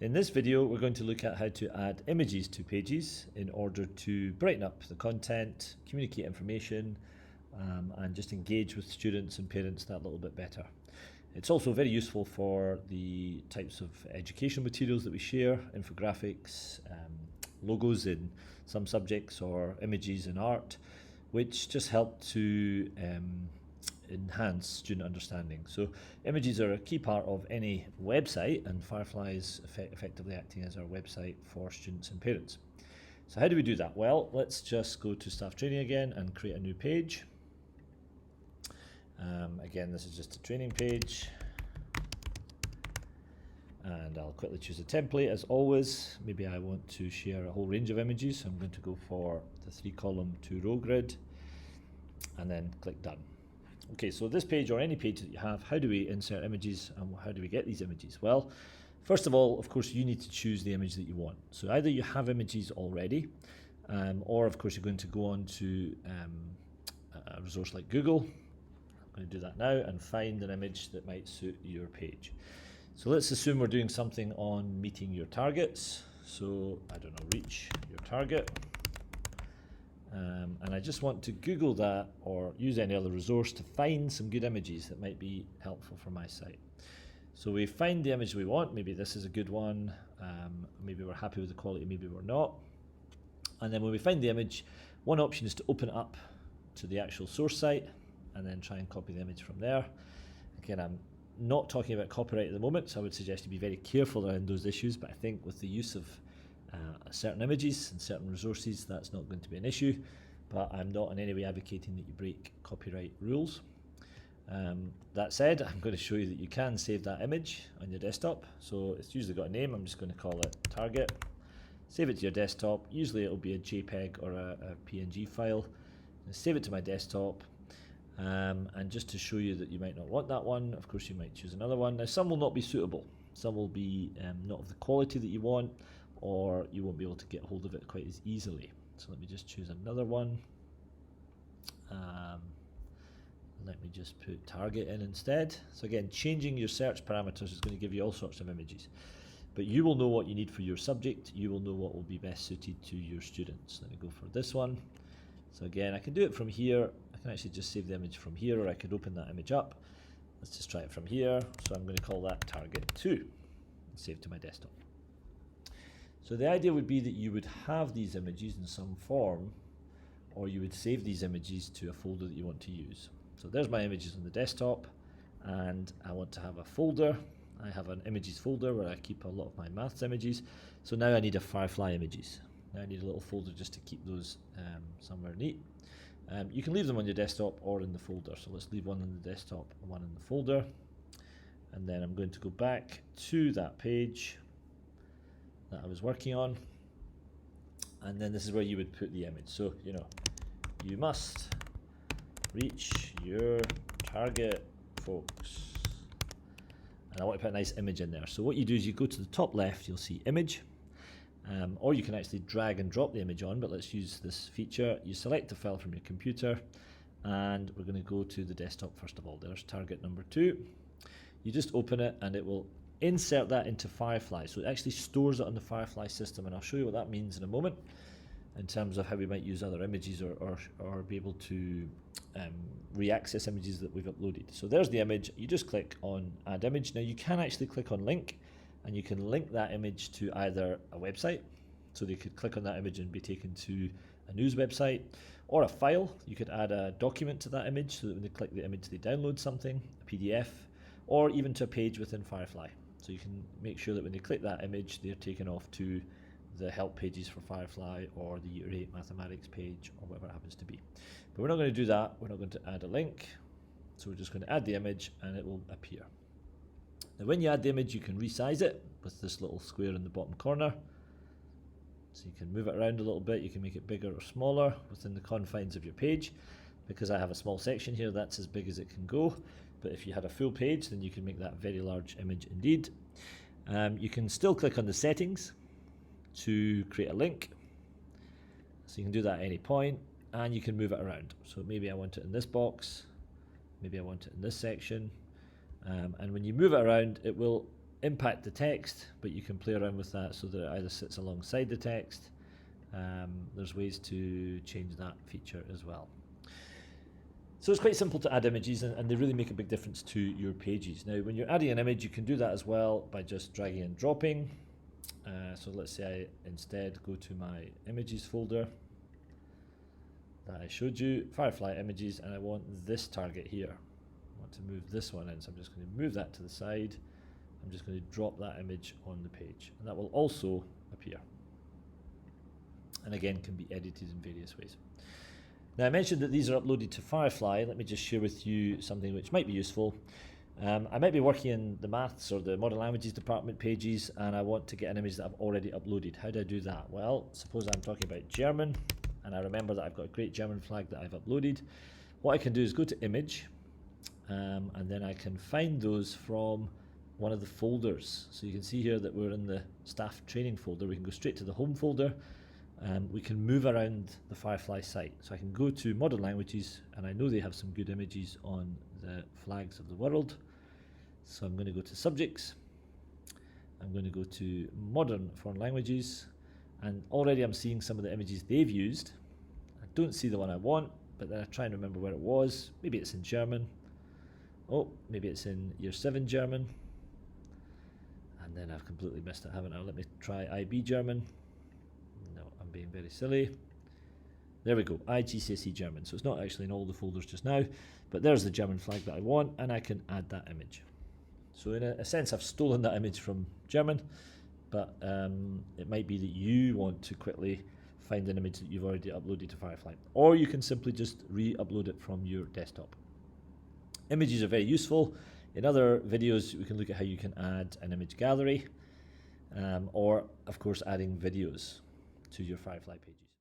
In this video, we're going to look at how to add images to pages in order to brighten up the content, communicate information, and just engage with students and parents that little bit better. It's also very useful for the types of educational materials that we share, infographics, logos in some subjects, or images in art, which just help to enhance student understanding. So images are a key part of any website, and Firefly is effectively acting as our website for students and parents. So how do we do that? Well, let's just go to staff training again and create a new page. Again, this is just a training page, and I'll quickly choose a template as always. Maybe I want to share a whole range of images, so I'm going to go for the 3-column 2-row grid and then click done. Okay, so this page, or any page that you have, how do we insert images and how do we get these images? Well, first of all, of course, you need to choose the image that you want. So either you have images already, or of course you're going to go on to a resource like Google. I'm going to do that now and find an image that might suit your page. So let's assume we're doing something on meeting your targets. So I don't know, reach your target. And I just want to Google that or use any other resource to find some good images that might be helpful for my site. So we find the image we want. Maybe this is a good one. Maybe we're happy with the quality, maybe we're not. And then when we find the image, one option is to open it up to the actual source site and then try and copy the image from there. Again, I'm not talking about copyright at the moment, so I would suggest you be very careful around those issues, but I think with the use of certain images and certain resources, that's not going to be an issue, but I'm not in any way advocating that you break copyright rules. That said, I'm going to show you that you can save that image on your desktop. So it's usually got a name. I'm just going to call it target. Save it to your desktop. Usually it'll be a JPEG or a PNG file. Save it to my desktop. And just to show you that you might not want that one, of course you might choose another one. Now some will not be suitable. Some will be not of the quality that you want, or you won't be able to get hold of it quite as easily. So let me just choose another one. Let me just put target in instead. So again, changing your search parameters is going to give you all sorts of images. But you will know what you need for your subject. You will know what will be best suited to your students. Let me go for this one. So again, I can do it from here. I can actually just save the image from here, or I could open that image up. Let's just try it from here. So I'm going to call that target 2 and save to my desktop. So the idea would be that you would have these images in some form, or you would save these images to a folder that you want to use. So there's my images on the desktop, and I want to have a folder. I have an images folder where I keep a lot of my maths images. So now I need a Firefly images. Now I need a little folder just to keep those somewhere neat. You can leave them on your desktop or in the folder. So let's leave one on the desktop and one in the folder. And then I'm going to go back to that page that I was working on, and then this is where you would put the image. So you must reach your target folks, and I want to put a nice image in there. So what you do is you go to the top left, you'll see image, or you can actually drag and drop the image on, but let's use this feature. You select the file from your computer, and we're going to go to the desktop first of all. There's target number 2. You just open it and it will insert that into Firefly. So it actually stores it on the Firefly system, and I'll show you what that means in a moment in terms of how we might use other images or be able to re-access images that we've uploaded. So there's the image. You just click on add image. Now you can actually click on link, and you can link that image to either a website, so they could click on that image and be taken to a news website, or a file. You could add a document to that image so that when they click the image they download something, a PDF, or even to a page within Firefly. So you can make sure that when they click that image, they're taken off to the help pages for Firefly or the Year 8 mathematics page or whatever it happens to be. But we're not going to do that. We're not going to add a link. So we're just going to add the image and it will appear. Now when you add the image, you can resize it with this little square in the bottom corner. So you can move it around a little bit. You can make it bigger or smaller within the confines of your page. Because I have a small section here, that's as big as it can go. But if you had a full page, then you can make that a very large image indeed. You can still click on the settings to create a link. So you can do that at any point, and you can move it around. So maybe I want it in this box, maybe I want it in this section. And when you move it around, it will impact the text, but you can play around with that so that it either sits alongside the text. There's ways to change that feature as well. So it's quite simple to add images, and they really make a big difference to your pages. Now, when you're adding an image, you can do that as well by just dragging and dropping. So let's say I instead go to my images folder that I showed you, Firefly images, and I want this target here. I want to move this one in, so I'm just going to move that to the side. I'm just going to drop that image on the page, and that will also appear. And again, can be edited in various ways. Now, I mentioned that these are uploaded to Firefly. Let me just share with you something which might be useful. I might be working in the maths or the modern languages department pages, and I want to get an image that I've already uploaded. How do I do that? Well, suppose I'm talking about German, and I remember that I've got a great German flag that I've uploaded. What I can do is go to image, and then I can find those from one of the folders. So you can see here that we're in the staff training folder. We can go straight to the home folder. We can move around the Firefly site. So I can go to modern languages, and I know they have some good images on the flags of the world. So I'm going to go to subjects. I'm going to go to modern foreign languages, and already I'm seeing some of the images they've used. I don't see the one I want, but then I try and remember where it was. Maybe it's in German. Oh, maybe it's in Year 7 German. And then I've completely missed it, haven't I? Let me try IB German. No, I'm being very silly. There we go, IGCSE German. So it's not actually in all the folders just now, but there's the German flag that I want, and I can add that image. So in a sense, I've stolen that image from German, but it might be that you want to quickly find an image that you've already uploaded to Firefly, or you can simply just re-upload it from your desktop. Images are very useful. In other videos, we can look at how you can add an image gallery, or of course adding videos to your Firefly pages.